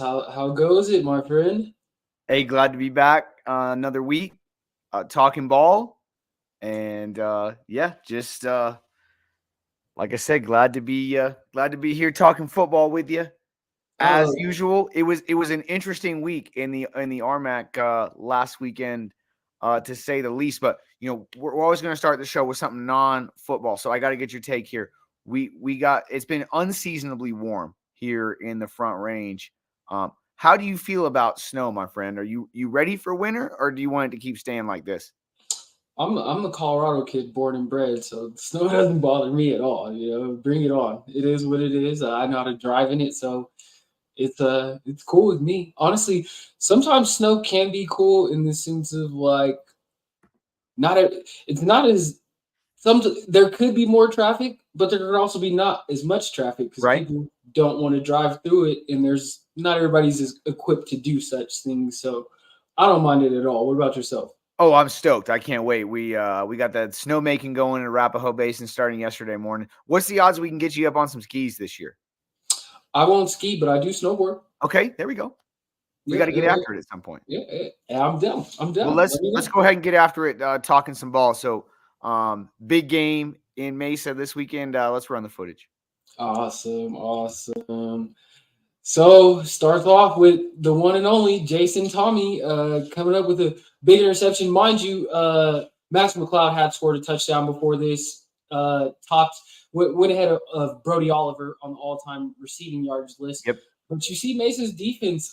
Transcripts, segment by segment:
How goes it, my friend? Hey, glad to be back another week talking ball. And yeah, just like I said, glad to be here talking football with you. As Oh, usual, it was an interesting week in the RMAC last weekend, to say the least. But we're always going to start the show with something non-football. So I got to get your take here. It's been unseasonably warm here in the Front Range. How do you feel about snow, my friend? Are you ready for winter, or do you want it to keep staying like this? I'm a Colorado kid, born and bred, so snow doesn't bother me at all. Bring it on. It is what it is. I know how to drive in it, so it's cool with me. Honestly, sometimes snow can be cool in the sense of like it's not as some there could be more traffic, but there could also be not as much traffic because Right? people don't want to drive through it, and there's not everybody's as equipped to do such things. So I don't mind it at all. What about yourself? Oh, I'm stoked. I can't wait. We got that snowmaking going in Arapahoe Basin starting yesterday morning. What's the odds we can get you up on some skis this year? I won't ski, but I do snowboard. Okay, there we go. We Yeah, got to get after it at some point. yeah, I'm down. I'm Well, down. let's Let me let's know. go ahead and get after it. Talking some ball. So, big game in Mesa this weekend. Let's run the footage. Awesome, awesome. So starts off with the one and only Jason Tommy coming up with a big interception. Mind you, Max McLeod had scored a touchdown before this. Went ahead of Brody Oliver on the all-time receiving yards list. Yep. But you see Mesa's defense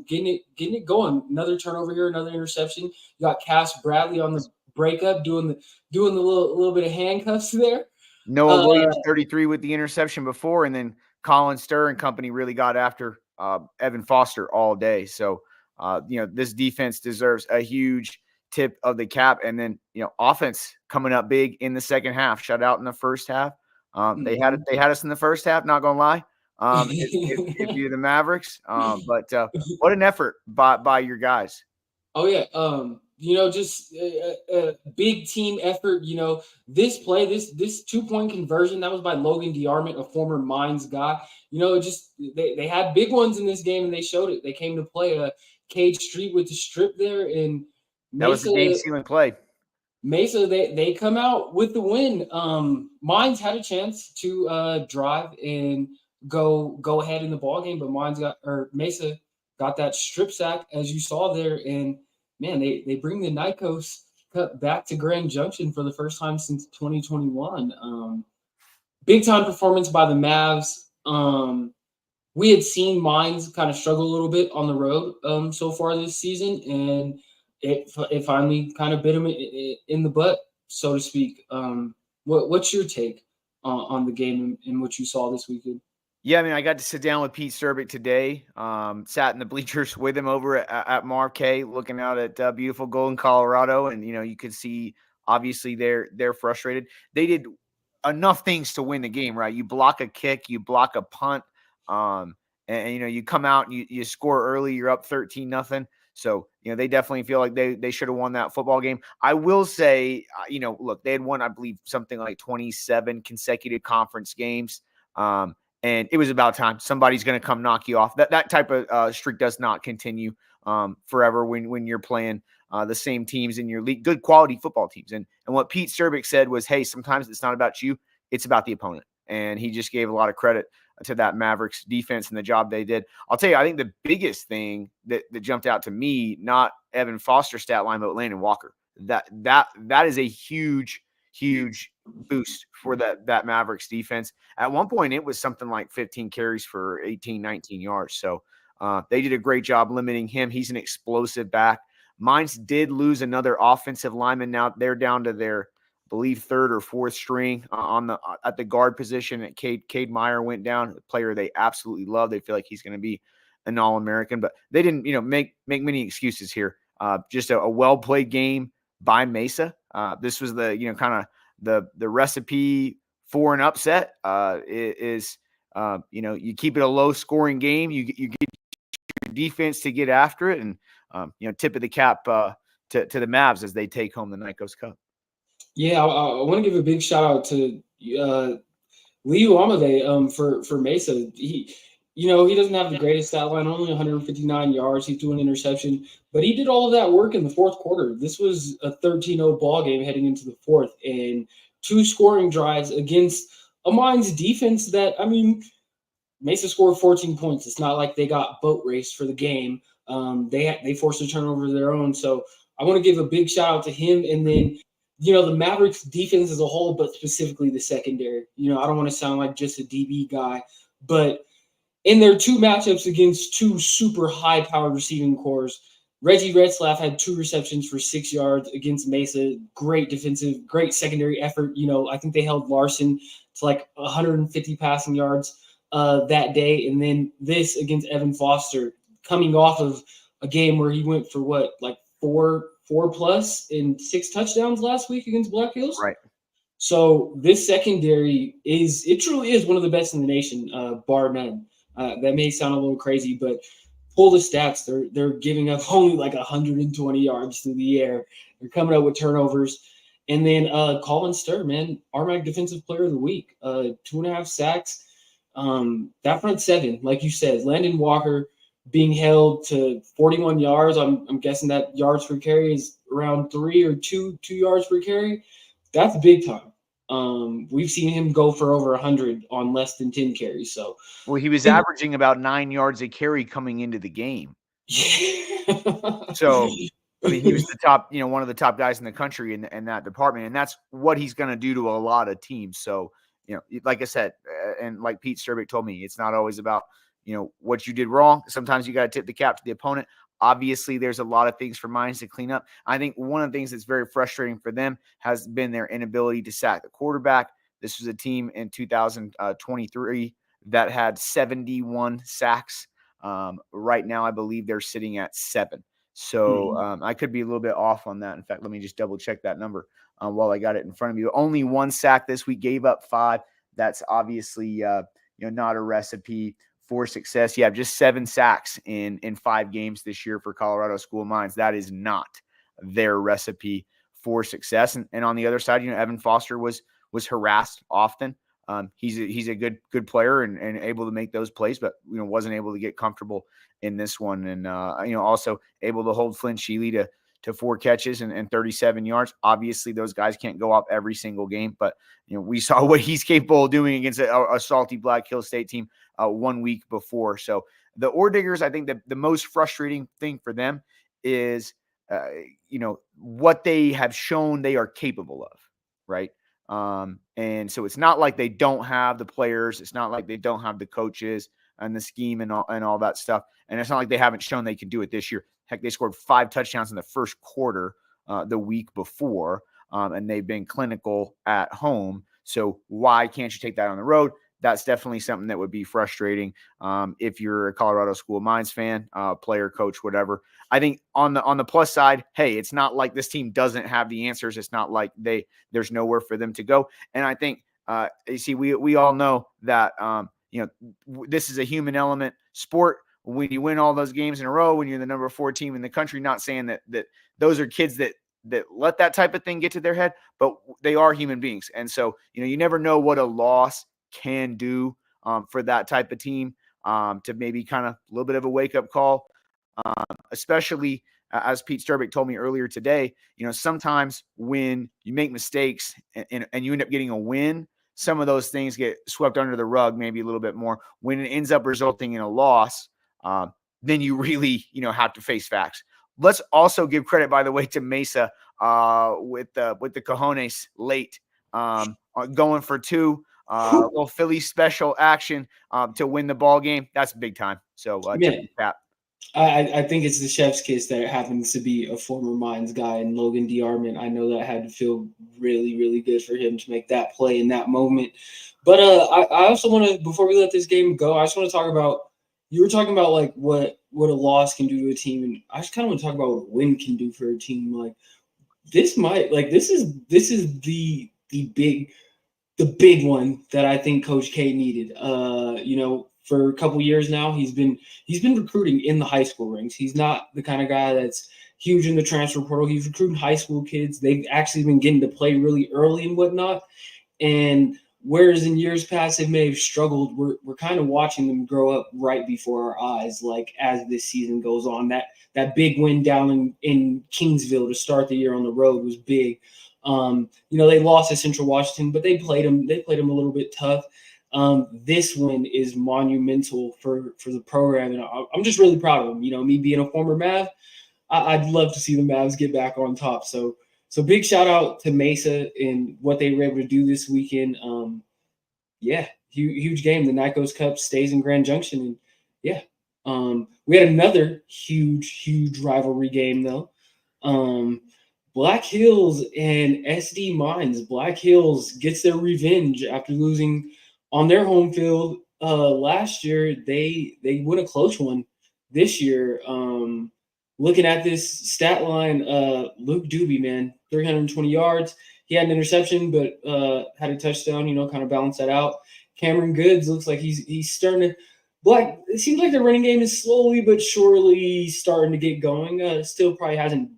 getting it going. Another turnover here, another interception. You got Cass Bradley on the breakup doing the little bit of handcuffs there. Noah Uh, Williams, 33, with the interception before, and then Colin Sturr and company really got after Evan Foster all day. So, this defense deserves a huge tip of the cap. And then, offense coming up big in the second half. Shut out in the first half. They had us in the first half. Not gonna lie. If you're the Mavericks, but what an effort by your guys. Oh yeah, just a big team effort. This play, this 2 point conversion that was by Logan DeArmond, a former Mines guy. Just they had big ones in this game and they showed it. They came to play a Cage Street with the strip there, and That was the Mesa game sealing play. Mesa they come out with the win. Mines had a chance to drive and go ahead in the ball game, but Mesa got that strip sack as you saw there, and man, they bring the Nikos Cup back to Grand Junction for the first time since 2021. Big time performance by the Mavs. We had seen Mines kind of struggle a little bit on the road so far this season, and it finally kind of bit him in the butt, so to speak. What's your take on the game and what you saw this weekend? Yeah, I mean, I got to sit down with Pete Serbic today. Sat in the bleachers with him over at Marv K, looking out at beautiful Golden, Colorado, and you could see obviously they're frustrated. They did enough things to win the game, right? You block a kick, you block a punt, and you come out and you score early. You're up 13-0. So they definitely feel like they should have won that football game. I will say, look, they had won, I believe, something like 27 consecutive conference games. And it was about time. Somebody's going to come knock you off. That type of streak does not continue forever when you're playing the same teams in your league, good quality football teams. And what Pete Serbic said was, hey, sometimes it's not about you, it's about the opponent. And he just gave a lot of credit to that Mavericks defense and the job they did. I'll tell you, I think the biggest thing that jumped out to me, not Evan Foster's stat line, but Landon Walker. That is a huge boost for that Mavericks defense. At one point, it was something like 15 carries for 18, 19 yards. So they did a great job limiting him. He's an explosive back. Mines did lose another offensive lineman. Now they're down to their, I believe, third or fourth string at the guard position. Cade Meyer went down, a player they absolutely love. They feel like he's going to be an All-American, but they didn't, make many excuses here. Just a well-played game by Mesa. This was the, kind of the recipe for an upset. You keep it a low-scoring game. You get your defense to get after it, and tip of the cap to the Mavs as they take home the Nikos Cup. Yeah, I want to give a big shout out to Liu Amade for Mesa. he doesn't have the greatest stat line, only 159 yards. He threw an interception, but he did all of that work in the fourth quarter. This was a 13-0 ball game heading into the fourth, and 2 scoring drives against a Mines defense that, Mesa scored 14 points. It's not like they got boat raced for the game. They forced a turnover of their own. So I want to give a big shout out to him. And then, the Mavericks defense as a whole, but specifically the secondary. I don't want to sound like just a DB guy, but in their 2 matchups against 2 super high-powered receiving cores, Reggie Retzlaff had 2 receptions for 6 yards against Mesa. Great defensive, great secondary effort. I think they held Larson to like 150 passing yards that day. And then this against Evan Foster, coming off of a game where he went for like four plus and 6 touchdowns last week against Black Hills. Right. So this secondary truly is one of the best in the nation, bar none. That may sound a little crazy, but pull the stats. They're giving up only like 120 yards through the air. They're coming up with turnovers. And then Colin Sturr, man, RMAC Defensive Player of the Week, 2.5 sacks. That front 7, like you said, Landon Walker being held to 41 yards. I'm guessing that yards per carry is around 3 or 2 yards per carry. That's big time. We've seen him go for over 100 on less than 10 carries. So, well, he was averaging about 9 yards a carry coming into the game. So, he was the top, one of the top guys in the country in that department, and that's what he's going to do to a lot of teams. So, like I said, and like Pete Sturbick told me, it's not always about, what you did wrong. Sometimes you got to tip the cap to the opponent. Obviously, there's a lot of things for Mines to clean up. I think one of the things that's very frustrating for them has been their inability to sack the quarterback. This was a team in 2023 that had 71 sacks. Right now, I believe they're sitting at 7. So I could be a little bit off on that. In fact, let me just double check that number while I got it in front of you. Only 1 sack this week, gave up 5. That's obviously not a recipe for success. You have just 7 sacks in 5 games this year for Colorado School of Mines. That is not their recipe for success. And on the other side, Evan Foster was harassed often. He's a good player and able to make those plays, but wasn't able to get comfortable in this one. And also able to hold Flynn Sheely to 4 catches and 37 yards. Obviously, those guys can't go up every single game, but we saw what he's capable of doing against a salty Black Hills State team 1 week before. So the Ore Diggers, I think the most frustrating thing for them is what they have shown they are capable of, right? And so it's not like they don't have the players. It's not like they don't have the coaches and the scheme and all that stuff. And it's not like they haven't shown they can do it this year. Heck, they scored 5 touchdowns in the first quarter the week before, and they've been clinical at home. So why can't you take that on the road? That's definitely something that would be frustrating if you're a Colorado School of Mines fan, player, coach, whatever. I think on the plus side, hey, it's not like this team doesn't have the answers. It's not like there's nowhere for them to go. And I think we all know that this is a human element sport. When you win all those games in a row, when you're the number 4 team in the country, not saying that those are kids that let that type of thing get to their head, but they are human beings. And so, you never know what a loss can do for that type of team, to maybe kind of a little bit of a wake-up call, especially as Pete Sturbick told me earlier today, sometimes when you make mistakes and you end up getting a win, some of those things get swept under the rug maybe a little bit more. When it ends up resulting in a loss, then you really, have to face facts. Let's also give credit, by the way, to Mesa with the cojones late, going for 2. Little Philly special action to win the ball game. That's big time. So I think it's the chef's kiss that it happens to be a former Mines guy and Logan DeArmond. I know that had to feel really, really good for him to make that play in that moment. But I also want to, before we let this game go, I just want to talk about, you were talking about like what a loss can do to a team, and I just kind of want to talk about what a win can do for a team. Like this is the big one that I think Coach K needed. For a couple years now, he's been recruiting in the high school ranks. He's not the kind of guy that's huge in the transfer portal. He's recruiting high school kids. They've actually been getting to play really early and whatnot. And whereas in years past they may have struggled, we're kind of watching them grow up right before our eyes. Like as this season goes on, that big win down in Kingsville to start the year on the road was big. They lost to Central Washington, but they played them a little bit tough. This win is monumental for the program, and I'm just really proud of them. Me being a former Mav, I'd love to see the Mavs get back on top. So big shout out to Mesa and what they were able to do this weekend. Huge game. The Nikos Cup stays in Grand Junction, and we had another huge rivalry game though. Black Hills and SD Mines. Black Hills gets their revenge after losing on their home field last year. They win a close one this year. Looking at this stat line, Luke Doobie, man, 320 yards. He had an interception, but had a touchdown, kind of balance that out. Cameron Goods looks like he's starting to it seems like the running game is slowly but surely starting to get going. Still probably hasn't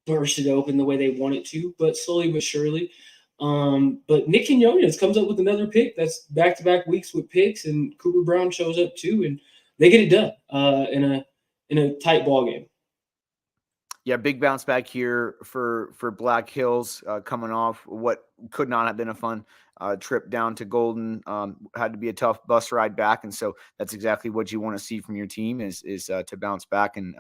bursted open the way they want it to, but slowly but surely. But Nick Quinones comes up with another pick. That's back-to-back weeks with picks, and Cooper Brown shows up too, and they get it done in a tight ball game. Yeah, big bounce back here for Black Hills, coming off what could not have been a fun trip down to Golden. Had to be a tough bus ride back, and so that's exactly what you want to see from your team is to bounce back and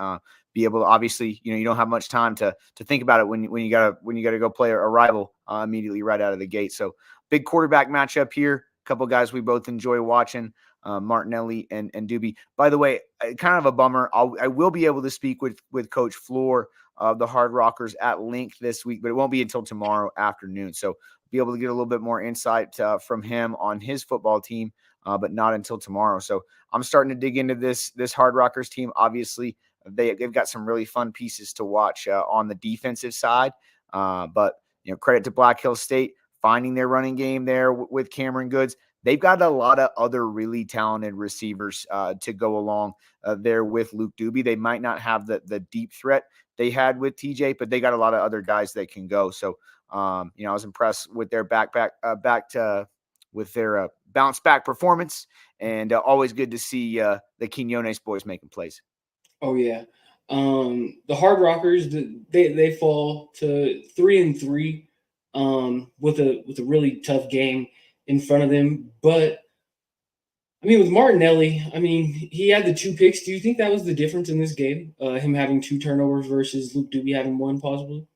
be able to. Obviously, you don't have much time to think about it when you gotta go play a rival immediately right out of the gate. So big quarterback matchup here. A couple guys we both enjoy watching. Martinelli and Doobie. By the way, kind of a bummer. I will be able to speak with Coach Floor of the Hard Rockers at length this week, but it won't be until tomorrow afternoon. So be able to get a little bit more insight from him on his football team, but not until tomorrow. So I'm starting to dig into this Hard Rockers team. Obviously, they've got some really fun pieces to watch on the defensive side. But credit to Black Hills State finding their running game there with Cameron Goods. They've got a lot of other really talented receivers to go along there with Luke Doobie. They might not have the deep threat they had with TJ, but they got a lot of other guys that can go. So, I was impressed with their with their bounce back performance, and always good to see the Quinones boys making plays. Oh yeah, the Hard Rockers they fall to 3-3 with a really tough game in front of them. But with Martinelli, he had the 2 picks. Do you think that was the difference in this game? Him having 2 turnovers versus Luke Doobie having 1, possibly?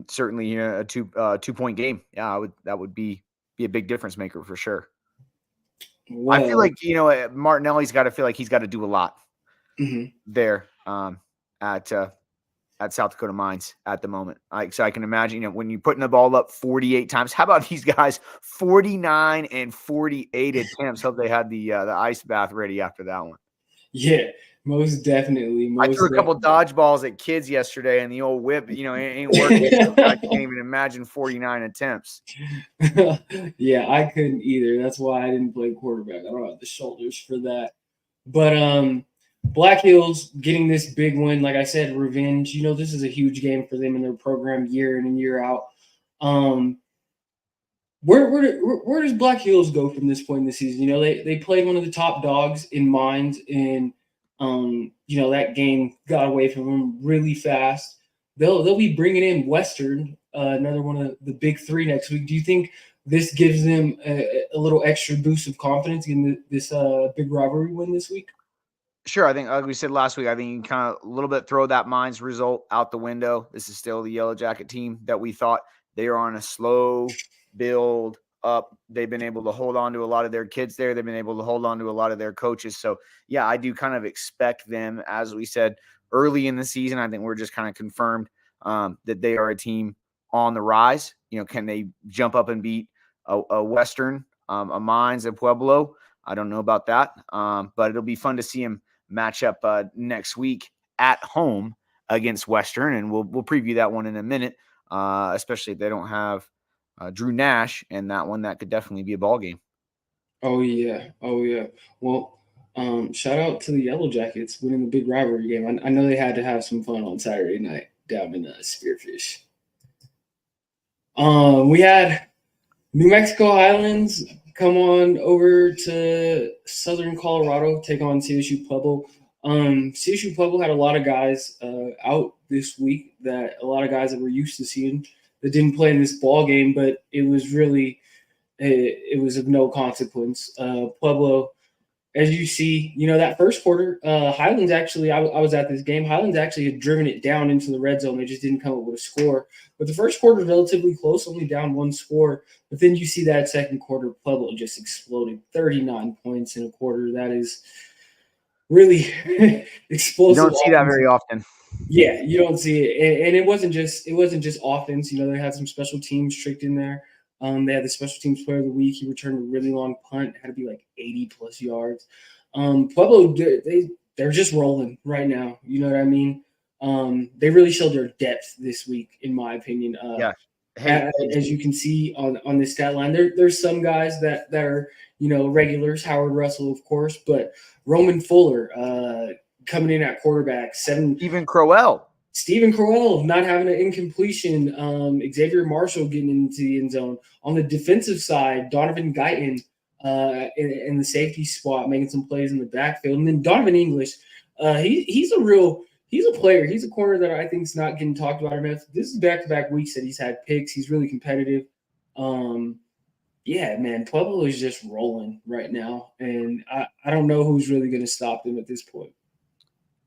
Certainly, a 2-point game. Yeah, that would be a big difference maker for sure. Well, I feel like, Martinelli's got to feel like he's got to do a lot there at South Dakota Mines at the moment. So I can imagine, when you're putting the ball up 48 times, how about these guys 49 and 48 attempts? Hope they had the ice bath ready after that one. Yeah, most definitely. I threw a couple dodgeballs at kids yesterday, and the old whip, it ain't working. So I can't even imagine 49 attempts. Yeah, I couldn't either. That's why I didn't play quarterback. I don't have the shoulders for that. But Black Hills getting this big win, like I said, revenge. This is a huge game for them in their program year in and year out. Where does Black Hills go from this point in the season? They played one of the top dogs in Mines, and that game got away from them really fast. They'll be bringing in Western, another one of the big 3 next week. Do you think this gives them a little extra boost of confidence in this big rivalry win this week? Sure. I think, like we said last week, I think you can kind of a little bit throw that Mines result out the window. This is still the Yellow Jacket team that we thought. They are on a slow build up. They've been able to hold on to a lot of their kids there. They've been able to hold on to a lot of their coaches. So, yeah, I do kind of expect them, as we said early in the season. I think we're just kind of confirmed that they are a team on the rise. Can they jump up and beat a Western, a Mines, a Pueblo? I don't know about that, but it'll be fun to see them match up next week at home against Western, and we'll preview that one in a minute, especially if they don't have Drew Nash, and that could definitely be a ball game. Oh yeah. Well, shout out to the Yellow Jackets winning the big rivalry game. I know they had to have some fun on Saturday night down in Spearfish. We had New Mexico Highlands come on over to Southern Colorado, take on CSU Pueblo. CSU Pueblo had a lot of guys out this week that a lot of guys that we're used to seeing that didn't play in this ball game, but it was really it was of no consequence. Pueblo, as you see, that first quarter, Highlands actually, I was at this game. Highlands actually had driven it down into the red zone. They just didn't come up with a score. But the first quarter was relatively close, only down one score. But then you see that second quarter, Pueblo just exploded 39 points in a quarter. That is really explosive. You don't see that offense. very often. Yeah, you don't see it, and it wasn't just offense. They had some special teams tricked in there. They had the special teams player of the week. He returned a really long punt, had to be like 80 plus yards. Pueblo, they're just rolling right now. You know what I mean? They really showed their depth this week, in my opinion. Yeah. Hey, as you can see on this stat line, there's some guys that are regulars. Howard Russell, of course, but Roman Fuller coming in at quarterback. Stephen Crowell not having an incompletion. Xavier Marshall getting into the end zone. On the defensive side, Donovan Guyton in the safety spot, making some plays in the backfield. And then Donovan English, he's a player. He's a corner that I think is not getting talked about enough. This is back-to-back weeks that he's had picks. He's really competitive. Yeah, man, Pueblo is just rolling right now. And I don't know who's really going to stop them at this point.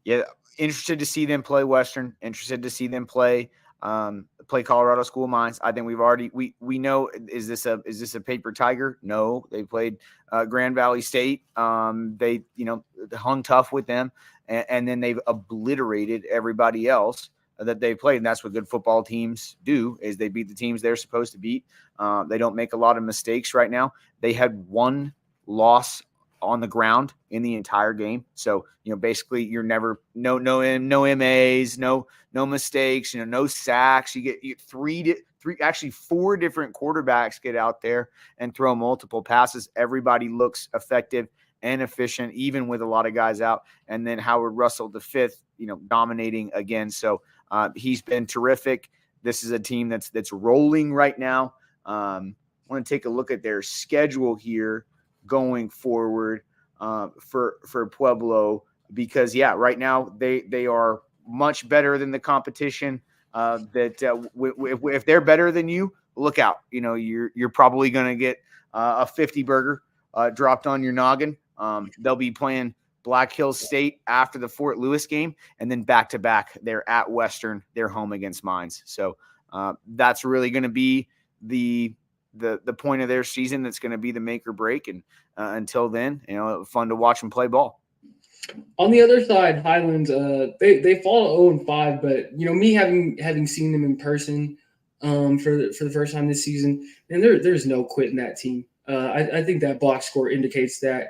Yeah, interested to see them play Western. Interested to see them play Colorado School of Mines. I think we know, is this a paper tiger? No, they played Grand Valley State. They hung tough with them, and then they've obliterated everybody else that they played. And that's what good football teams do, is they beat the teams they're supposed to beat. They don't make a lot of mistakes right now. They had one loss on the ground in the entire game. So, basically you're never no MAs, no mistakes, no sacks. You get four different quarterbacks get out there and throw multiple passes. Everybody looks effective and efficient, even with a lot of guys out. And then Howard Russell, the fifth, dominating again. So he's been terrific. This is a team that's rolling right now. I want to take a look at their schedule here going forward for Pueblo, because right now they are much better than the competition. If they're better than you, look out. You're probably going to get a 50 burger dropped on your noggin. They'll be playing Black Hills State after the Fort Lewis game, and then back to back they're at Western, they're home against Mines. So that's really going to be the point of their season. That's going to be the make or break. And until then, fun to watch them play ball. On the other side, Highlands, they fall to 0-5, but me having seen them in person for the first time this season, and there's no quitting that team. I think that box score indicates that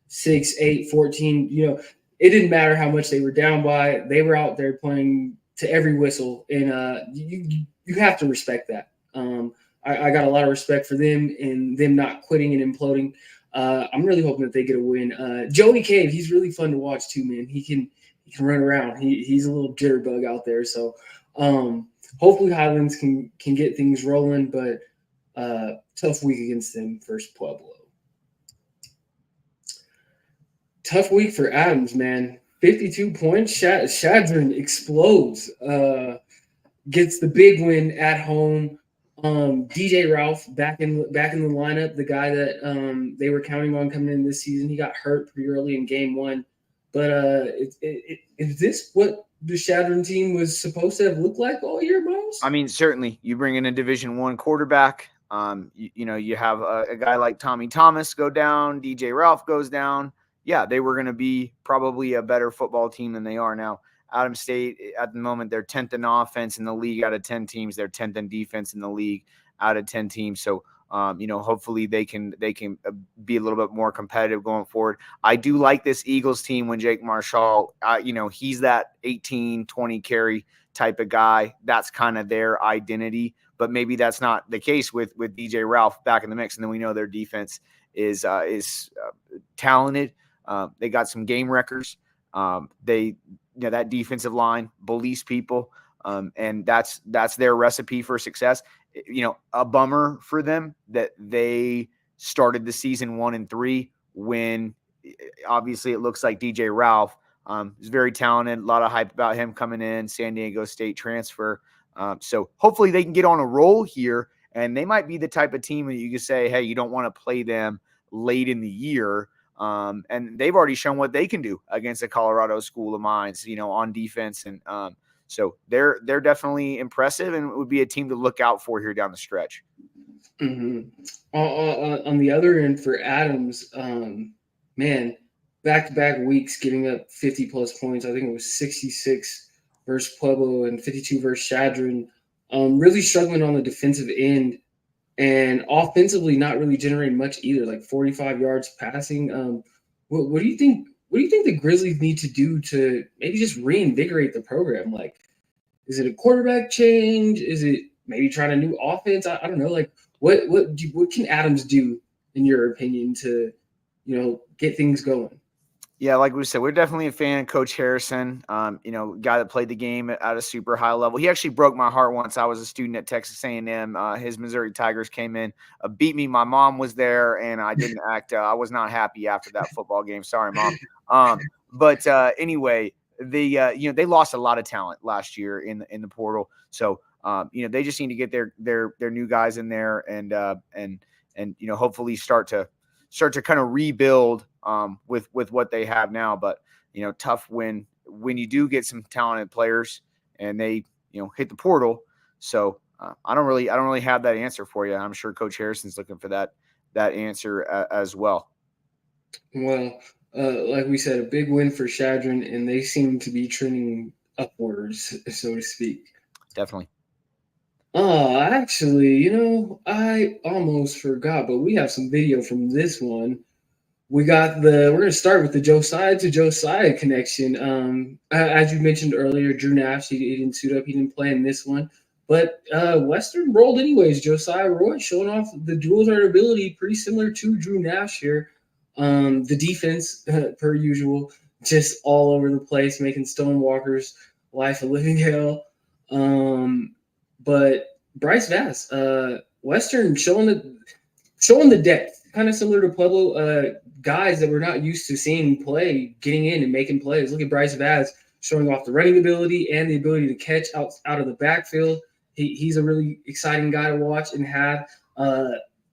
6, 8, 14. It didn't matter how much they were down by. They were out there playing to every whistle, and you have to respect that. I got a lot of respect for them and them not quitting and imploding. I'm really hoping that they get a win. Joey Cave, he's really fun to watch too, man. He can run around. He's a little jitterbug out there. So hopefully Highlands can get things rolling, but tough week against them versus Pueblo. Tough week for Adams, man. 52 points. Chadron explodes. Gets the big win at home. DJ Ralph back in the lineup, the guy that they were counting on coming in this season. He got hurt pretty early in game one, but is this what the Chadron team was supposed to have looked like all year, Miles? I mean, certainly you bring in a Division I quarterback. You have a guy like Tommy Thomas go down, DJ Ralph goes down. Yeah, they were going to be probably a better football team than they are now. Adams State, at the moment, they're 10th in offense in the league out of 10 teams. They're 10th in defense in the league out of 10 teams. So, hopefully they can be a little bit more competitive going forward. I do like this Eagles team when Jake Marshall, he's that 18, 20 carry type of guy. That's kind of their identity. But maybe that's not the case with DJ Ralph back in the mix. And then we know their defense is talented. They got some game wreckers. That defensive line bullies people, and that's their recipe for success. a bummer for them that they started the season 1-3 when obviously it looks like DJ Ralph is very talented. A lot of hype about him coming in, San Diego State transfer. So hopefully they can get on a roll here, and they might be the type of team that you can say, hey, you don't want to play them late in the year. And they've already shown what they can do against the Colorado School of Mines, on defense. And so they're definitely impressive, and it would be a team to look out for here down the stretch. Mm-hmm. On the other end for Adams, man, back-to-back weeks giving up 50-plus points. I think it was 66 versus Pueblo and 52 versus Chadron. Really struggling on the defensive end, and offensively not really generating much either, like 45 yards passing. What do you think? What do you think the Grizzlies need to do to maybe just reinvigorate the program? Like, is it a quarterback change? Is it maybe trying a new offense? I don't know. Like, what can Adams do, in your opinion, to get things going? Yeah, like we said, we're definitely a fan of Coach Harrison, guy that played the game at a super high level. He actually broke my heart once. I was a student at Texas A&M. His Missouri Tigers came in, beat me. My mom was there, and I didn't act. I was not happy after that football game. Sorry, Mom. But anyway, they lost a lot of talent last year in the portal. So they just need to get their new guys in there and hopefully start to kind of rebuild with what they have now. But tough when you do get some talented players and they hit the portal. So I don't really have that answer for you. I'm sure Coach Harrison's looking for that answer as well. Well, like we said, a big win for Chadron, and they seem to be trending upwards, so to speak. Definitely. Actually, I almost forgot, but we have some video from this one. We're going to start with the Josiah to Josiah connection. As you mentioned earlier, Drew Nash, he didn't suit up. He didn't play in this one. But Western rolled anyways. Josiah Roy showing off the dual threat ability, pretty similar to Drew Nash here. The defense, per usual, just all over the place, making Stonewalker's life a living hell. But Bryce Vass, Western showing the depth, kind of similar to Pueblo, guys that we're not used to seeing play, getting in and making plays. Look at Bryce Vass showing off the running ability and the ability to catch out of the backfield. He's a really exciting guy to watch and have.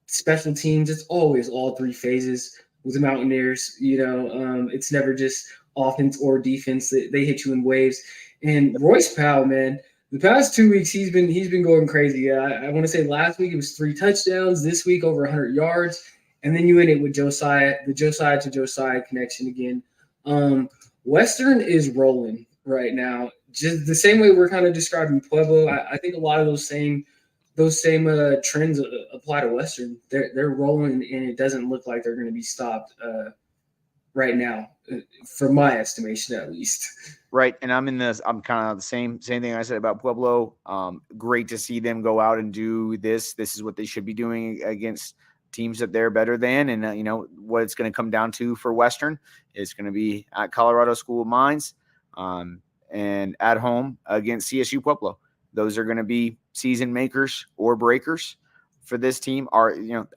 Special teams, it's always all three phases with the Mountaineers. It's never just offense or defense. They hit you in waves. And Royce Powell, man, the past 2 weeks he's been going crazy. I want to say last week it was 3 touchdowns. This week over 100 yards. And then you end it with Josiah, the Josiah to Josiah connection again. Western is rolling right now, just the same way we're kind of describing Pueblo. I think a lot of those same trends apply to Western. They're rolling, and it doesn't look like they're going to be stopped right now, from my estimation at least. Right, and I'm kind of the same thing I said about Pueblo. Great to see them go out and do this. This is what they should be doing against teams that they're better than. And what it's going to come down to for Western is going to be at Colorado School of Mines, and at home against CSU Pueblo. Those are going to be season makers or breakers for this team.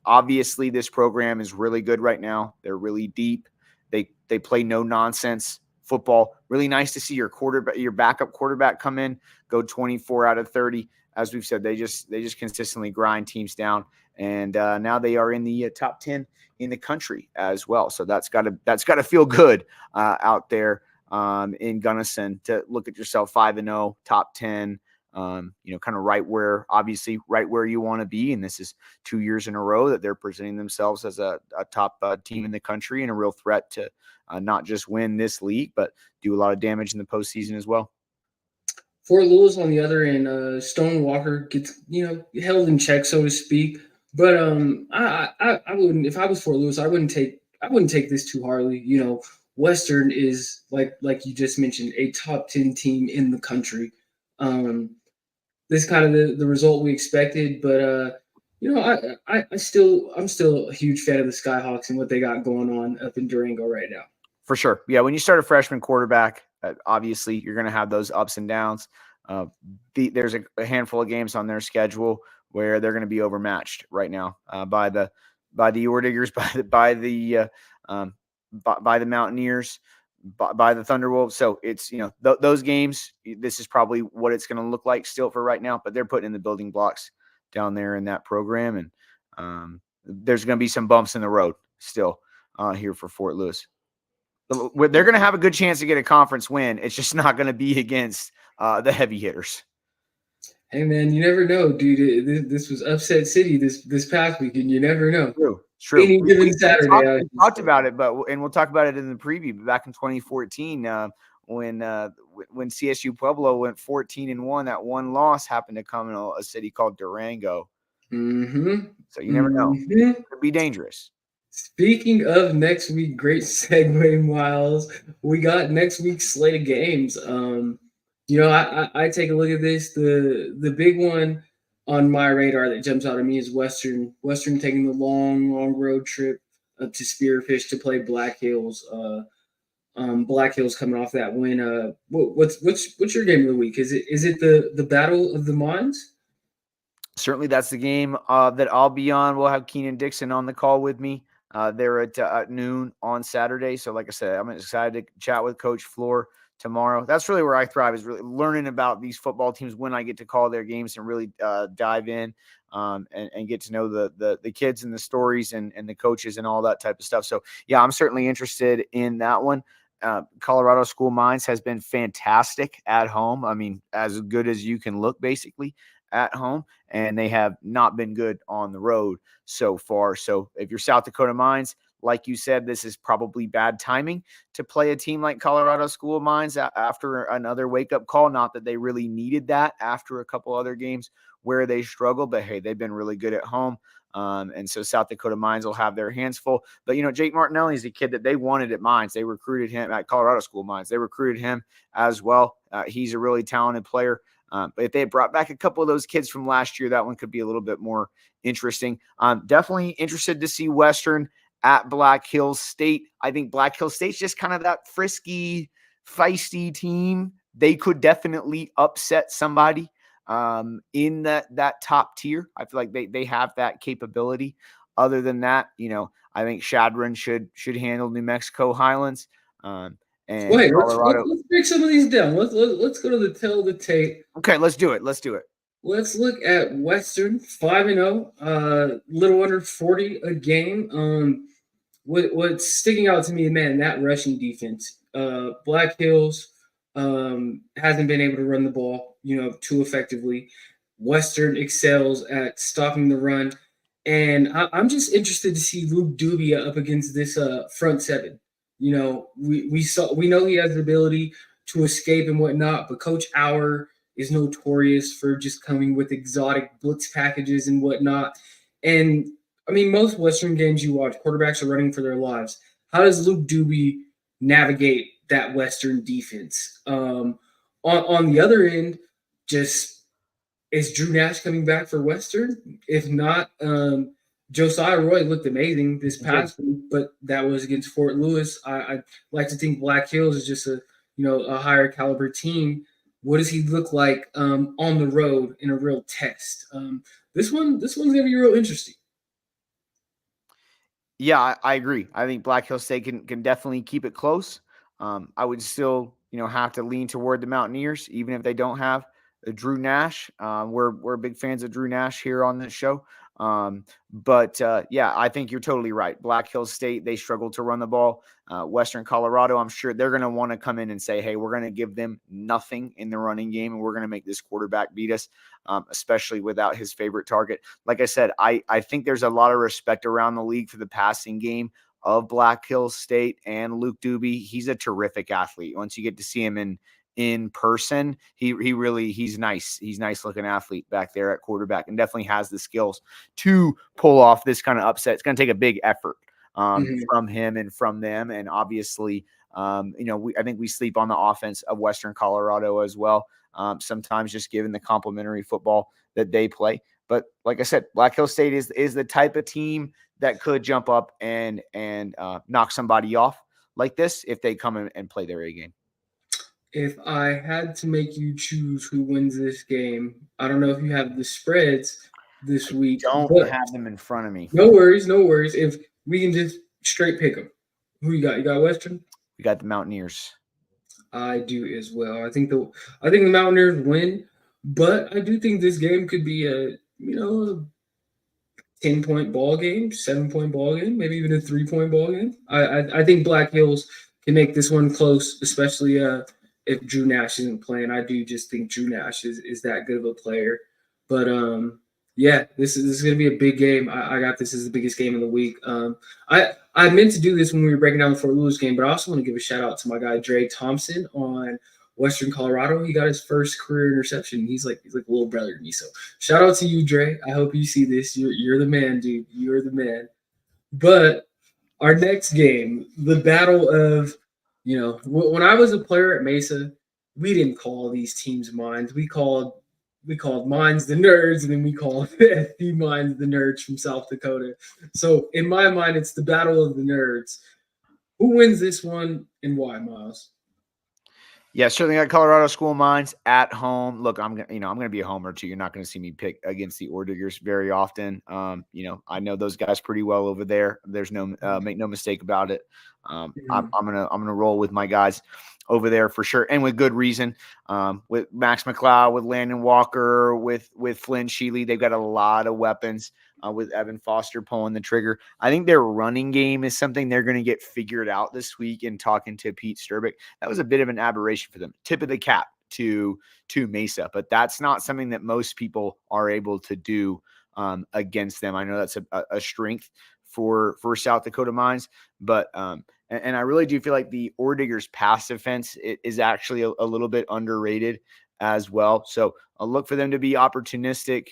Obviously this program is really good right now. They're really deep. They play no nonsense football. Really nice to see your backup quarterback come in, go 24 out of 30. As we've said, they just consistently grind teams down, and now they are in the top 10 in the country as well. So that's got to feel good out there in Gunnison to look at yourself 5-0, top 10. Kind of right where you want to be. And this is 2 years in a row that they're presenting themselves as a top team in the country and a real threat to not just win this league, but do a lot of damage in the postseason as well. Fort Lewis on the other end, Stone Walker gets, held in check, so to speak. But I wouldn't, if I was Fort Lewis, I wouldn't take this too hardly. Western is like you just mentioned, a top 10 team in the country. This is kind of the result we expected, but I'm still a huge fan of the Skyhawks and what they got going on up in Durango right now. For sure. Yeah, when you start a freshman quarterback, obviously you're going to have those ups and downs. There's a handful of games on their schedule where they're going to be overmatched right now by the Orediggers, by the Mountaineers, by the Thunderwolves. So it's, those games, this is probably what it's going to look like still for right now, but they're putting in the building blocks down there in that program. And there's going to be some bumps in the road still here for Fort Lewis. They're going to have a good chance to get a conference win. It's just not going to be against the heavy hitters. Hey man, you never know, dude. This was upset city this past weekend. You never know. True. Any given Saturday. We talked about it, and we'll talk about it in the preview. Back in 2014, when CSU Pueblo went 14-1, that one loss happened to come in a city called Durango. Mm-hmm. So you never know. It could be dangerous. Speaking of next week, great segue, Miles. We got next week's slate of games. I take a look at this. The big one on my radar that jumps out at me is Western. Western taking the long road trip up to Spearfish to play Black Hills. Black Hills coming off that win. What's your game of the week? Is it the Battle of the Mines? Certainly, that's the game that I'll be on. We'll have Keenan Dixon on the call with me. They're at noon on Saturday. So, like I said, I'm excited to chat with Coach Floor tomorrow. That's really where I thrive, is really learning about these football teams when I get to call their games and really dive in and get to know the kids and the stories and the coaches and all that type of stuff. So, yeah, I'm certainly interested in that one. Colorado School Mines has been fantastic at home. I mean, as good as you can look, basically, at home, and they have not been good on the road so far. So if you're South Dakota Mines, like you said, this is probably bad timing to play a team like Colorado School Mines after another wake-up call. Not that they really needed that after a couple other games where they struggled, but hey, they've been really good at home. And so South Dakota Mines will have their hands full. But, Jake Martinelli is a kid that they wanted at Mines. They recruited him at Colorado School Mines. They recruited him as well. He's a really talented player. But if they had brought back a couple of those kids from last year, that one could be a little bit more interesting. Definitely interested to see Western at Black Hills State. I think Black Hills State's just kind of that frisky, feisty team. They could definitely upset somebody in that top tier. I feel like they have that capability. Other than that, I think Chadron should handle New Mexico Highlands. And wait, Colorado. let's break some of these down. Let's go to the tail of the tape. Okay, let's do it. Let's look at Western 5-0, little under 40 a game. What's sticking out to me, man, that rushing defense. Black Hills hasn't been able to run the ball, too effectively. Western excels at stopping the run, and I'm just interested to see Luke Dubia up against this front seven. We know he has the ability to escape and whatnot, but Coach Auer is notorious for just coming with exotic blitz packages and whatnot. And I mean, most Western games you watch, quarterbacks are running for their lives. How does Luke Doobie navigate that Western defense? On the other end, just is Drew Nash coming back for Western? If not, Josiah Roy looked amazing this past week, but that was against Fort Lewis. I like to think Black Hills is just a higher caliber team. What does he look like on the road in a real test? This one's gonna be real interesting. Yeah, I agree. I think Black Hills State can definitely keep it close. I would still have to lean toward the Mountaineers, even if they don't have Drew Nash. We're big fans of Drew Nash here on this show. But I think you're totally right. Black Hills State, they struggle to run the ball. Western Colorado, I'm sure they're going to want to come in and say, hey, we're going to give them nothing in the running game, and we're going to make this quarterback beat us, especially without his favorite target. Like I said, I think there's a lot of respect around the league for the passing game of Black Hills State and Luke Doobie. He's a terrific athlete. Once you get to see him in person, he's nice. He's a nice looking athlete back there at quarterback, and definitely has the skills to pull off this kind of upset. It's going to take a big effort from him and from them. And obviously, I think we sleep on the offense of Western Colorado as well. Sometimes just given the complementary football that they play. But like I said, Black Hills State is the type of team that could jump up and knock somebody off like this if they come in and play their A game. If I had to make you choose who wins this game, I don't know if you have the spreads, this week. Don't But have them in front of me. no worries, no worries. If we can just straight pick them. Who you got? You got Western? We got the Mountaineers. I do as well. I think the Mountaineers win, but I do think this game could be a 10-point ball game, 7-point ball game, maybe even a 3-point ball game. I think Black Hills can make this one close, especially if Drew Nash isn't playing. I do just think Drew Nash is that good of a player. But yeah, this is gonna be a big game. I got this as the biggest game of the week. I meant to do this when we were breaking down the Fort Lewis game, but I also want to give a shout out to my guy Dre Thompson on Western Colorado. He got his first career interception. He's like a little brother to me. So shout out to you, Dre. I hope you see this. You're the man, dude. You're the man. But our next game, the battle of, when I was a player at Mesa, we didn't call these teams mines. We called mines the nerds, and then we called the mines the nerds from South Dakota. So in my mind, it's the battle of the nerds. Who wins this one and why, Miles? Yeah, certainly got Colorado School of Mines at home. Look, I'm gonna be a homer too. You're not gonna see me pick against the Orediggers very often. I know those guys pretty well over there. There's no make no mistake about it. I'm gonna roll with my guys over there for sure, and with good reason. With Max McLeod, with Landon Walker, with Flynn Sheely, they've got a lot of weapons. With Evan Foster pulling the trigger, I think their running game is something they're going to get figured out this week. And talking to Pete Sturbick, that was a bit of an aberration for them. Tip of the cap to Mesa, but that's not something that most people are able to do against them. I know that's a strength for South Dakota Mines, but and I really do feel like the Orediggers' pass defense is actually a little bit underrated as well. So I'll look for them to be opportunistic.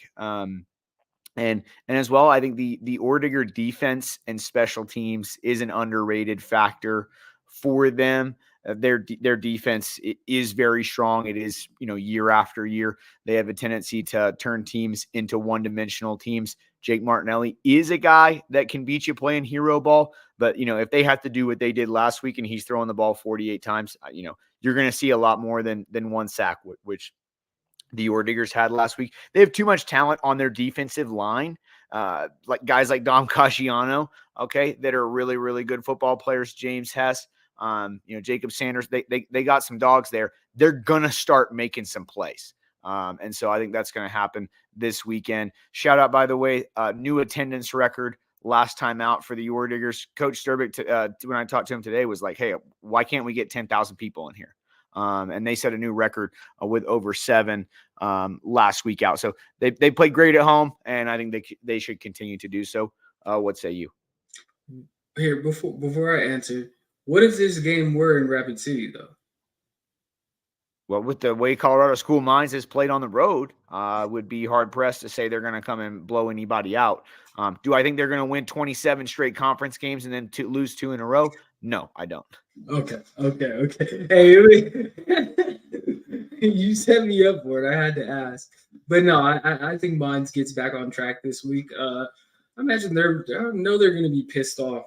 And as well, I think the Orediger defense and special teams is an underrated factor for them. Their defense is very strong. It is, year after year, they have a tendency to turn teams into one-dimensional teams. Jake Martinelli is a guy that can beat you playing hero ball, but if they have to do what they did last week and he's throwing the ball 48 times, you're going to see a lot more than one sack, which the Orediggers had last week. They have too much talent on their defensive line, like guys like Dom Casciano, okay, that are really, really good football players. James Hess, Jacob Sanders. They got some dogs there. They're gonna start making some plays, and so I think that's gonna happen this weekend. Shout out, by the way, new attendance record last time out for the Orediggers. Coach Sturbick, when I talked to him today, was like, "Hey, why can't we get 10,000 people in here?" And they set a new record with over 7 last week out. So they played great at home, and I think they should continue to do so. What say you? Here, before I answer, what if this game were in Rapid City though? Well, with the way Colorado School of Mines has played on the road, would be hard pressed to say they're going to come and blow anybody out. Do I think they're going to win 27 straight conference games and then lose 2 in a row? No, I don't. Okay. Hey, you set me up for it. I had to ask, but no, I think Mines gets back on track this week. I imagine I know they're going to be pissed off.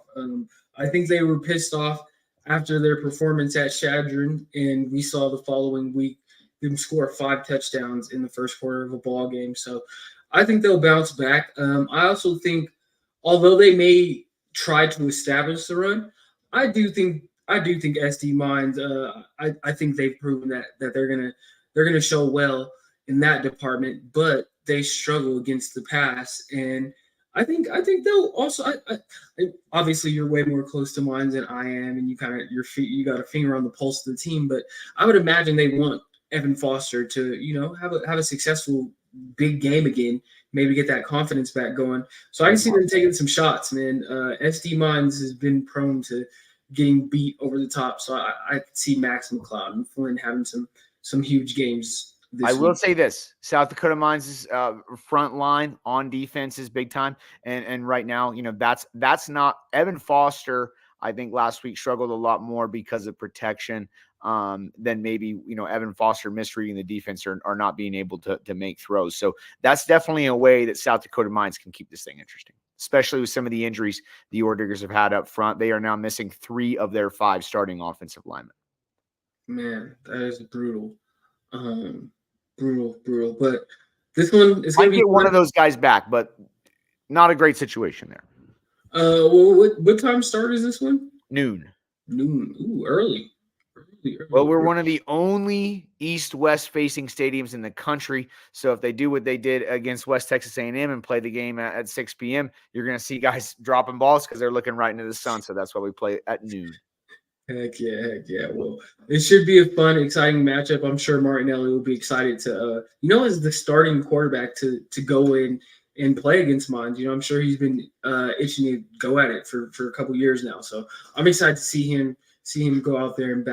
I think they were pissed off after their performance at Chadron, and we saw the following week them score 5 touchdowns in the first quarter of a ball game. So I think they'll bounce back. I also think, although they may try to establish the run, I do think SD Mines. I think they've proven that they're gonna show well in that department, but they struggle against the pass, and I think they'll also. Obviously, you're way more close to Mines than I am, and you got a finger on the pulse of the team. But I would imagine they want Evan Foster to have a successful big game again, maybe get that confidence back going. So I can see them taking some shots, man. SD Mines has been prone to getting beat over the top, so I could see Max McLeod and Flynn having some huge games. I will say this: South Dakota Mines' front line on defense is big time, and right now, that's not Evan Foster. I think last week struggled a lot more because of protection than maybe Evan Foster misreading the defense or not being able to make throws. So that's definitely a way that South Dakota Mines can keep this thing interesting, especially with some of the injuries the Orediggers have had up front. They are now missing 3 of their 5 starting offensive linemen. Man, that is brutal. Brutal. But This one is going Might to be get one fun. of those guys back, but not a great situation there. Well, what time start is this one? Noon. Noon. Ooh, early. Well, we're one of the only east-west facing stadiums in the country. So if they do what they did against West Texas A&M and play the game at 6 p.m., you're going to see guys dropping balls because they're looking right into the sun. So that's why we play at noon. Heck yeah. Well, it should be a fun, exciting matchup. I'm sure Martinelli will be excited to, as the starting quarterback to go in and play against Mines. I'm sure he's been itching to go at it for a couple years now. So I'm excited to see him go out there and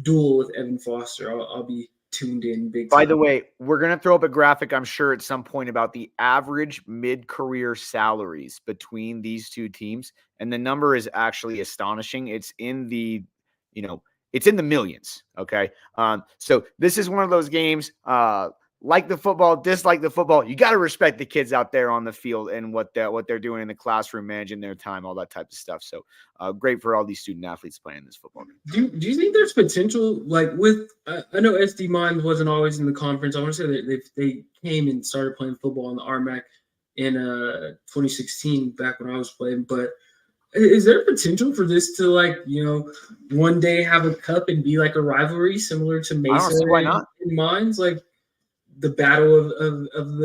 duel with Evan Foster. I'll be tuned in big time. By the way, we're going to throw up a graphic, I'm sure, at some point about the average mid-career salaries between these two teams. And the number is actually astonishing. It's in the, it's in the millions. Okay. So this is one of those games, like the football, dislike the football. You got to respect the kids out there on the field and what they're doing in the classroom, managing their time, all that type of stuff. So great for all these student athletes playing this football game. Do you think there's potential, like with I know SD Mines wasn't always in the conference. I want to say that they came and started playing football in the RMAC in 2016, back when I was playing. But is there potential for this to one day have a cup and be like a rivalry similar to Mesa? I don't see why not. And Mines, like the battle of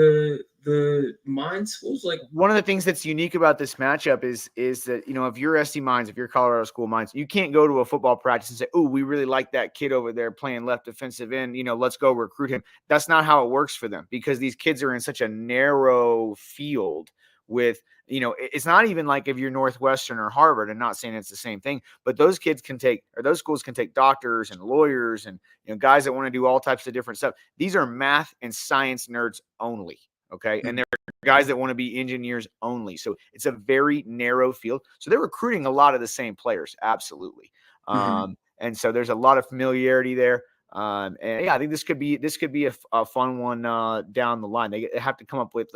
the Mines schools? Like, one of the things that's unique about this matchup is that, if you're SD Mines, if you're Colorado School Mines, you can't go to a football practice and say, oh, we really like that kid over there playing left defensive end, let's go recruit him. That's not how it works for them, because these kids are in such a narrow field with, it's not even like if you're Northwestern or Harvard. I'm not saying it's the same thing, but those schools can take doctors and lawyers and, guys that want to do all types of different stuff. These are math and science nerds only. Okay. And they're guys that want to be engineers only. So it's a very narrow field. So they're recruiting a lot of the same players. Absolutely. And so there's a lot of familiarity there. And yeah, I think this could be a fun one down the line. They have to come up with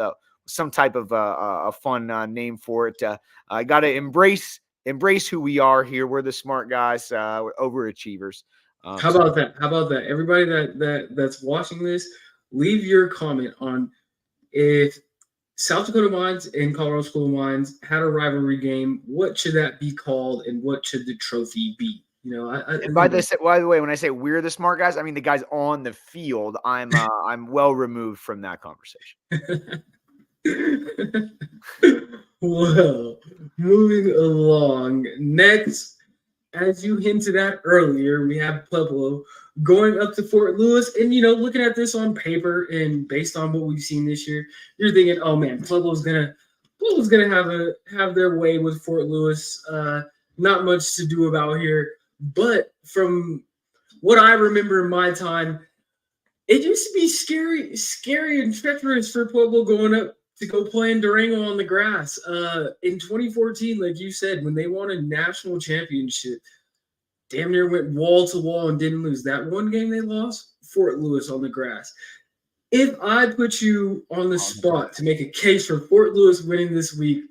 some type of a fun name for it. I got to embrace who we are here. We're the smart guys, we're overachievers. How about that? Everybody that's watching this, leave your comment on if South Dakota Mines and Colorado School of Mines had a rivalry game, what should that be called, and what should the trophy be? And by the way, when I say we're the smart guys, I mean the guys on the field. I'm well removed from that conversation. Well, moving along. Next, as you hinted at earlier, we have Pueblo going up to Fort Lewis. And, looking at this on paper and based on what we've seen this year, you're thinking, oh, man, Pueblo's gonna have their way with Fort Lewis. Not much to do about here. But from what I remember in my time, it used to be scary and treacherous for Pueblo going up to go play in Durango on the grass. In 2014, like you said, when they won a national championship, damn near went wall to wall and didn't lose. That one game they lost, Fort Lewis on the grass. If I put you on the spot to make a case for Fort Lewis winning this week,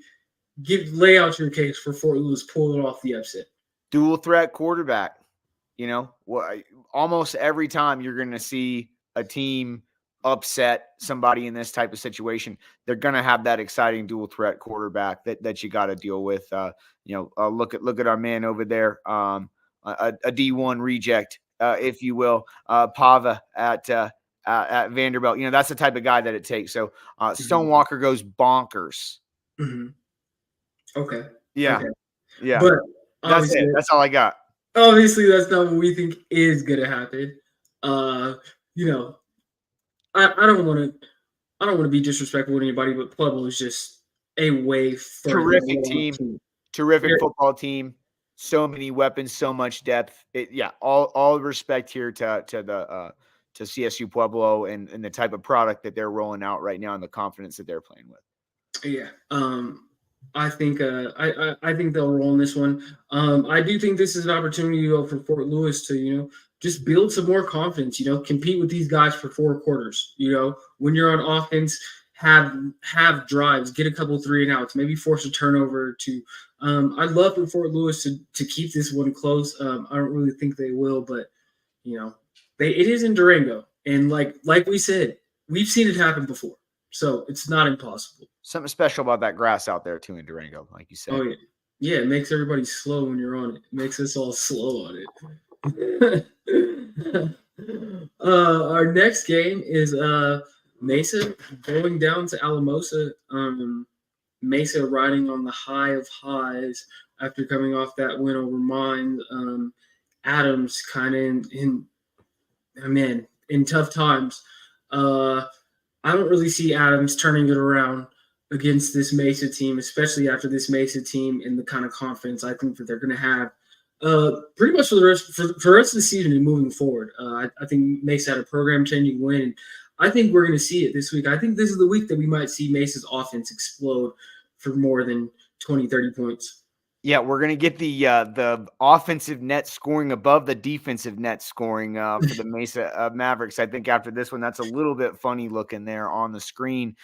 lay out your case for Fort Lewis pulling off the upset. Dual threat quarterback. Almost every time you're going to see a team upset somebody in this type of situation, they're going to have that exciting dual threat quarterback that you got to deal with. Look at our man over there, a D1 reject, if you will, Pava at Vanderbilt. That's the type of guy that it takes. So Stonewalker goes bonkers. Mm-hmm. Okay. Yeah. Okay. Yeah. But that's it. That's all I got. Obviously, that's not what we think is going to happen. I don't want to be disrespectful with anybody, but Pueblo is just a way terrific team. Terrific football team. So many weapons, so much depth. All respect here to CSU Pueblo and the type of product that they're rolling out right now and the confidence that they're playing with. Yeah. I think I think they'll roll in this one. I do think this is an opportunity for Fort Lewis to just build some more confidence. Compete with these guys for 4 quarters. When you're on offense, have drives, get a couple 3-and-outs, maybe force a turnover. I'd love for Fort Lewis to keep this one close. I don't really think they will, but it is in Durango, and like we said, we've seen it happen before. So it's not impossible. Something special about that grass out there too in Durango, like you said. Oh yeah. Yeah, it makes everybody slow when you're on it. It makes us all slow on it. Our next game is Mesa going down to Alamosa. Mesa riding on the high of highs after coming off that win over Mines. Adams kind of in tough times. I don't really see Adams turning it around against this Mesa team, especially after this Mesa team in the kind of confidence I think that they're going to have pretty much for the rest of the season and moving forward. I think Mesa had a program-changing win. I think we're going to see it this week. I think this is the week that we might see Mesa's offense explode for more than 20, 30 points. Yeah, we're going to get the offensive net scoring above the defensive net scoring for the Mesa Mavericks. I think after this one, that's a little bit funny looking there on the screen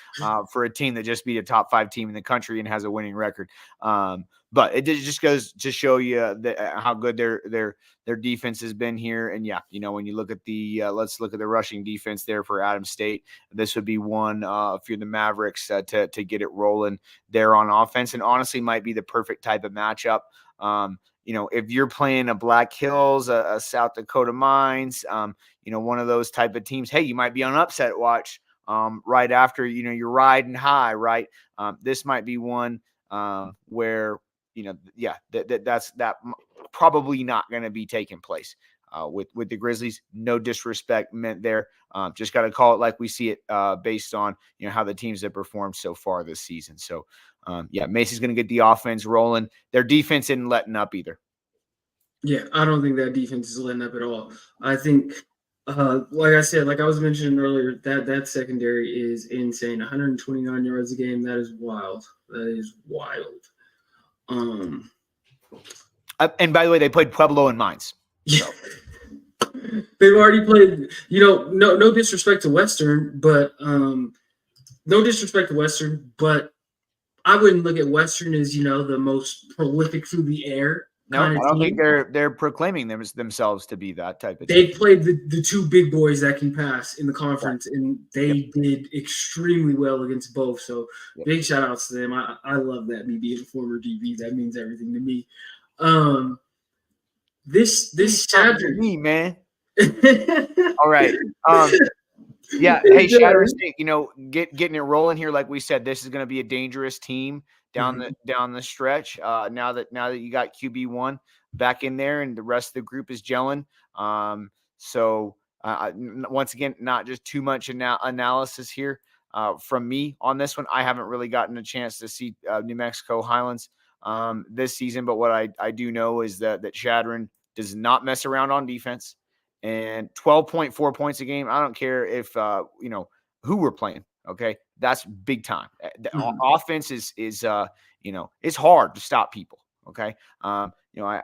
for a team that just beat a top 5 team in the country and has a winning record. But it just goes to show you how good their defense has been here. And yeah, when you look at let's look at the rushing defense there for Adams State. This would be one if you're the Mavericks to get it rolling there on offense, and honestly might be the perfect type of matchup. If you're playing a Black Hills, a South Dakota Mines, one of those type of teams, hey, you might be on upset watch right after, you're riding high, right? This might be one where, that's probably not going to be taking place with the Grizzlies. No disrespect meant there. Just got to call it like we see it based on, how the teams have performed so far this season. So, Mesa's going to get the offense rolling. Their defense isn't letting up either. Yeah, I don't think that defense is letting up at all. I think, like I said, like I was mentioning earlier, that secondary is insane. 129 yards a game. That is wild. That is wild. And by the way, they played Pueblo and Mines. So. They've already played, no disrespect to Western, but I wouldn't look at Western as, the most prolific through the air. No, I don't think they're proclaiming themselves to be that type of team. They played the 2 big boys that can pass in the conference, and they did extremely well against both. So big shout outs to them. I love that. Me being a former DB, that means everything to me. This Chadron, me, man. All right. Yeah. Hey, Chadron State, getting it rolling here. Like we said, this is going to be a dangerous team down the stretch. Now that you got QB1 back in there and the rest of the group is gelling. So once again, not just too much analysis here from me on this one. I haven't really gotten a chance to see New Mexico Highlands this season, but what I do know is that Chadron does not mess around on defense. And 12.4 points a game. I don't care if who we're playing. Okay, that's big time. Offense is it's hard to stop people. Okay, I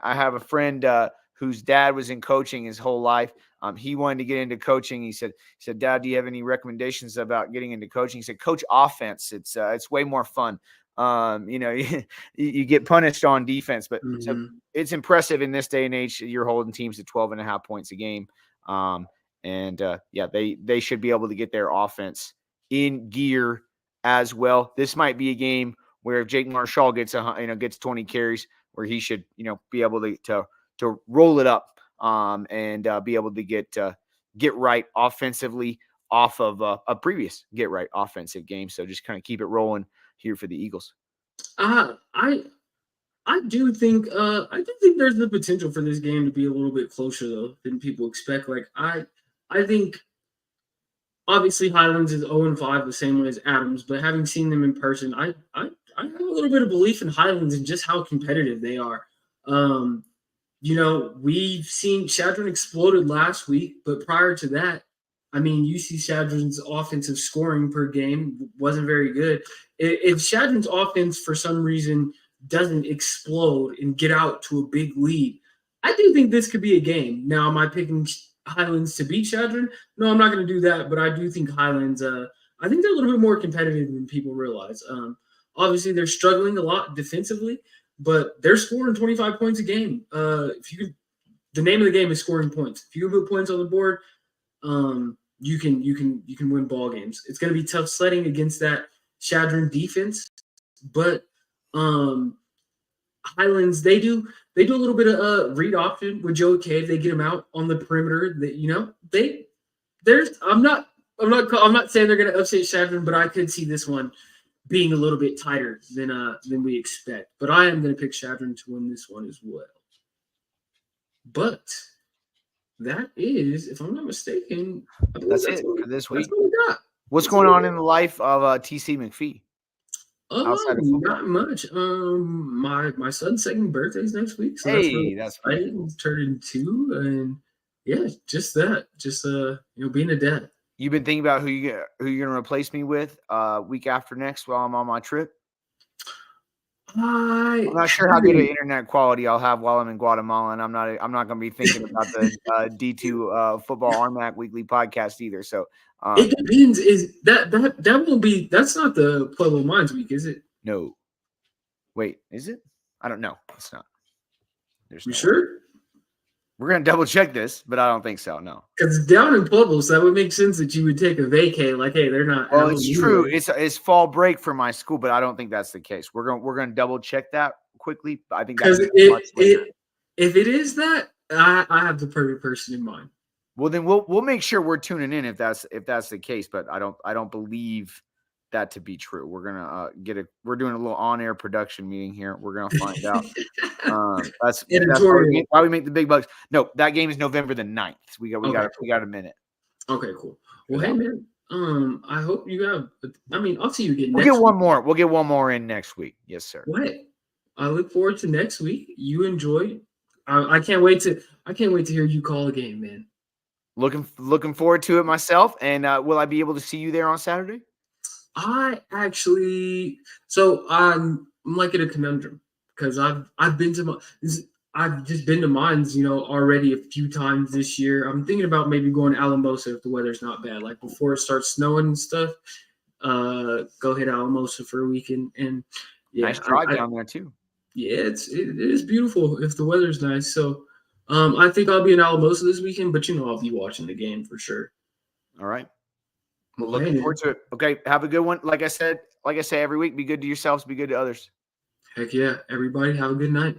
have a friend whose dad was in coaching his whole life. He wanted to get into coaching. He said, "Dad, do you have any recommendations about getting into coaching?" He said, "Coach offense. It's way more fun. You get punished on defense, but so it's impressive in this day and age. You're holding teams to 12.5 points a game. They should be able to get their offense in gear as well. This might be a game where if Jake Marshall gets 20 carries, where he should, be able to roll it up, and be able to get right offensively off of a previous get right offensive game. So just kind of keep it rolling here for the Eagles. I do think there's the potential for this game to be a little bit closer though than people expect. Like I think obviously Highlands is 0-5 the same way as Adams, but having seen them in person, I have a little bit of belief in Highlands and just how competitive they are. We've seen Chadron exploded last week, but prior to that, UC Chadron's offensive scoring per game wasn't very good. If Chadron's offense for some reason doesn't explode and get out to a big lead, I do think this could be a game. Now, am I picking Highlands to beat Chadron? No, I'm not going to do that, but I do think Highlands, I think they're a little bit more competitive than people realize. Obviously, they're struggling a lot defensively, but they're scoring 25 points a game. The name of the game is scoring points. If you can put points on the board, you can win ball games. It's going to be tough sledding against that Chadron defense, but Highlands they do a little bit of read option with Joey Cave. They get him out on the perimeter. I'm not saying they're going to upset Chadron, but I could see this one being a little bit tighter than we expect. But I am going to pick Chadron to win this one as well. But that is, if I'm not mistaken, that's it for this week. That's what we got. What's going on in the life of TC McPhee? Outside of not much. My son's second birthday is next week. So that's exciting. He's turning 2, and yeah, just that. Just being a dad. You've been thinking about who you're gonna replace me with week after next while I'm on my trip? I'm not sure how good an internet quality I'll have while I'm in Guatemala, and I'm not gonna be thinking about the D2 football RMAC weekly podcast either. So it depends. Is that won't be? That's not the Pueblo Mines week, is it? No. Wait, is it? I don't know. It's not. There's you sure? We're gonna double check this, but I don't think so. No, because it's down in Pueblo, so that would make sense that you would take a vacay. Like, hey, they're not. Well, it's true. It's fall break for my school, but I don't think that's the case. We're gonna double check that quickly. I think that's if it is that, I have the perfect person in mind. Well, then we'll make sure we're tuning in if that's the case. But I don't believe that to be true. We're gonna we're doing a little on-air production meeting here. We're gonna find out. That's why we make the big bucks. No, that game is November the 9th. We got a minute. Okay, cool. Well, hey man, I hope you got. I'll see you again. We'll get one more. We'll get one more in next week. Yes, sir. What? I look forward to next week. You enjoy. I can't wait to hear you call a game, man. Looking forward to it myself. And will I be able to see you there on Saturday? I'm like in a conundrum because I've just been to mines, already a few times this year. I'm thinking about maybe going to Alamosa if the weather's not bad, like before it starts snowing and stuff. Go hit Alamosa for a weekend, and yeah, nice drive down there too. Yeah, it is beautiful if the weather's nice. So, I think I'll be in Alamosa this weekend, but I'll be watching the game for sure. All right. Well, looking forward to it. Okay, have a good one. Like I say every week, be good to yourselves, be good to others. Heck yeah. Everybody have a good night.